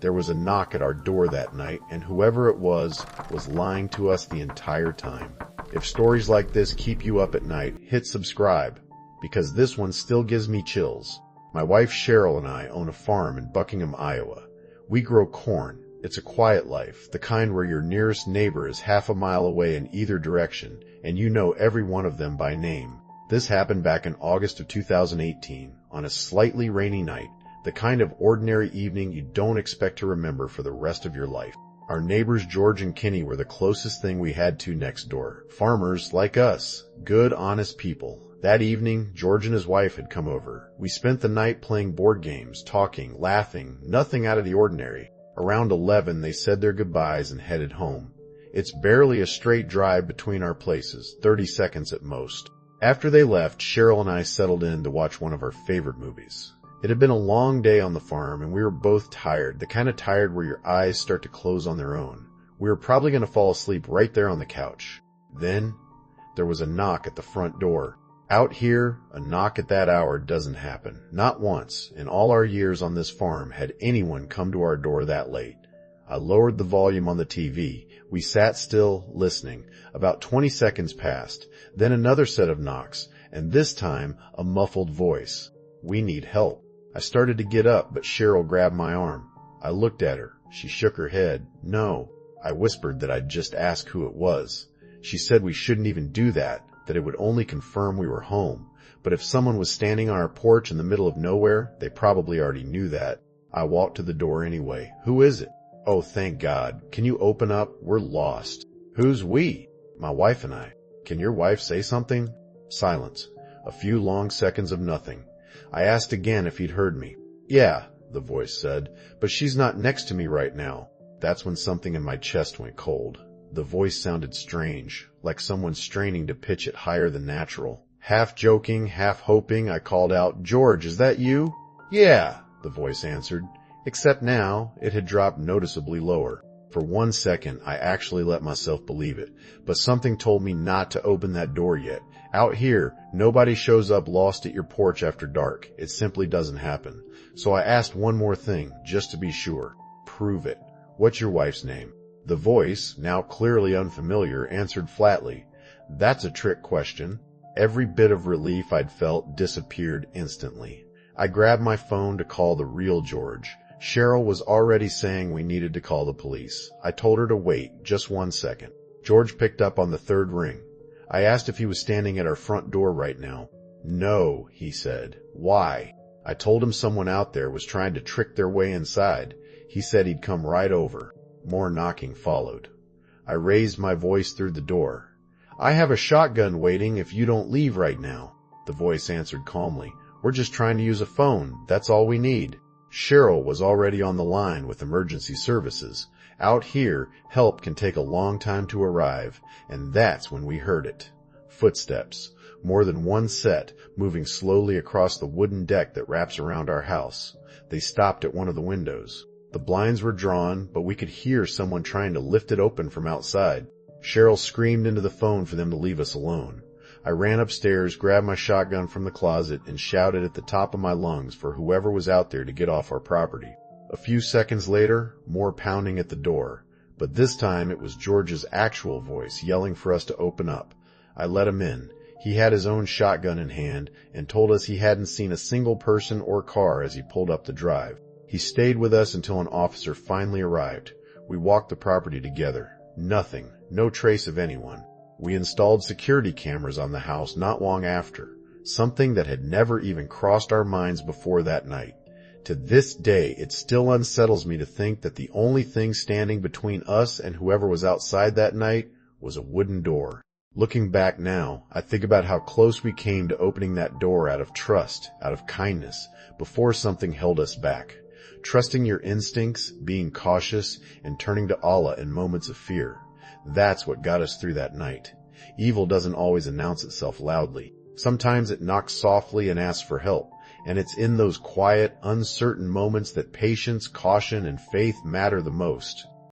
There was a knock at our door that night, and whoever it was lying to us the entire time. If stories like this keep you up at night, hit subscribe, because this one still gives me chills. My wife Cheryl and I own a farm in Buckingham, Iowa. We grow corn. It's a quiet life, the kind where your nearest neighbor is half a mile away in either direction, and you know every one of them by name. This happened back in August of 2018, on a slightly rainy night, the kind of ordinary evening you don't expect to remember for the rest of your life. Our neighbors George and Kenny were the closest thing we had to next door. Farmers like us. Good, honest people. That evening, George and his wife had come over. We spent the night playing board games, talking, laughing, nothing out of the ordinary. Around 11, they said their goodbyes and headed home. It's barely a straight drive between our places, 30 seconds at most. After they left, Cheryl and I settled in to watch one of our favorite movies. It had been a long day on the farm, and we were both tired, the kind of tired where your eyes start to close on their own. We were probably going to fall asleep right there on the couch. Then, there was a knock at the front door. Out here, a knock at that hour doesn't happen. Not once, in all our years on this farm, had anyone come to our door that late. I lowered the volume on the TV. We sat still, listening. About 20 seconds passed. Then another set of knocks, and this time, a muffled voice. "We need help." I started to get up, but Cheryl grabbed my arm. I looked at her. She shook her head. "No." I whispered that I'd just ask who it was. She said we shouldn't even do that it would only confirm we were home. But if someone was standing on our porch in the middle of nowhere, they probably already knew that. I walked to the door anyway. "Who is it?" "Oh, thank God. Can you open up? We're lost." "Who's we?" "My wife and I." "Can your wife say something?" Silence. A few long seconds of nothing. I asked again if he'd heard me. "Yeah," the voice said, "but she's not next to me right now." That's when something in my chest went cold. The voice sounded strange, like someone straining to pitch it higher than natural. Half joking, half hoping, I called out, "George, is that you?" "Yeah," the voice answered, except now it had dropped noticeably lower. For 1 second, I actually let myself believe it, but something told me not to open that door yet. Out here, nobody shows up lost at your porch after dark. It simply doesn't happen. So I asked one more thing, just to be sure. "Prove it. What's your wife's name?" The voice, now clearly unfamiliar, answered flatly, "That's a trick question." Every bit of relief I'd felt disappeared instantly. I grabbed my phone to call the real George. Cheryl was already saying we needed to call the police. I told her to wait, just 1 second. George picked up on the third ring. I asked if he was standing at our front door right now. "No," he said. "Why?" I told him someone out there was trying to trick their way inside. He said he'd come right over. More knocking followed. I raised my voice through the door. "I have a shotgun waiting if you don't leave right now." The voice answered calmly. "We're just trying to use a phone. That's all we need." Cheryl was already on the line with emergency services. Out here, help can take a long time to arrive, and that's when we heard it. Footsteps. More than one set, moving slowly across the wooden deck that wraps around our house. They stopped at one of the windows. The blinds were drawn, but we could hear someone trying to lift it open from outside. Cheryl screamed into the phone for them to leave us alone. I ran upstairs, grabbed my shotgun from the closet, and shouted at the top of my lungs for whoever was out there to get off our property. A few seconds later, more pounding at the door. But this time it was George's actual voice yelling for us to open up. I let him in. He had his own shotgun in hand and told us he hadn't seen a single person or car as he pulled up the drive. He stayed with us until an officer finally arrived. We walked the property together. Nothing. No trace of anyone. We installed security cameras on the house not long after, something that had never even crossed our minds before that night. To this day, it still unsettles me to think that the only thing standing between us and whoever was outside that night was a wooden door. Looking back now, I think about how close we came to opening that door out of trust, out of kindness, before something held us back. Trusting your instincts, being cautious, and turning to Allah in moments of fear. That's what got us through that night. Evil doesn't always announce itself loudly. Sometimes it knocks softly and asks for help, and it's in those quiet, uncertain moments that patience, caution, and faith matter the most.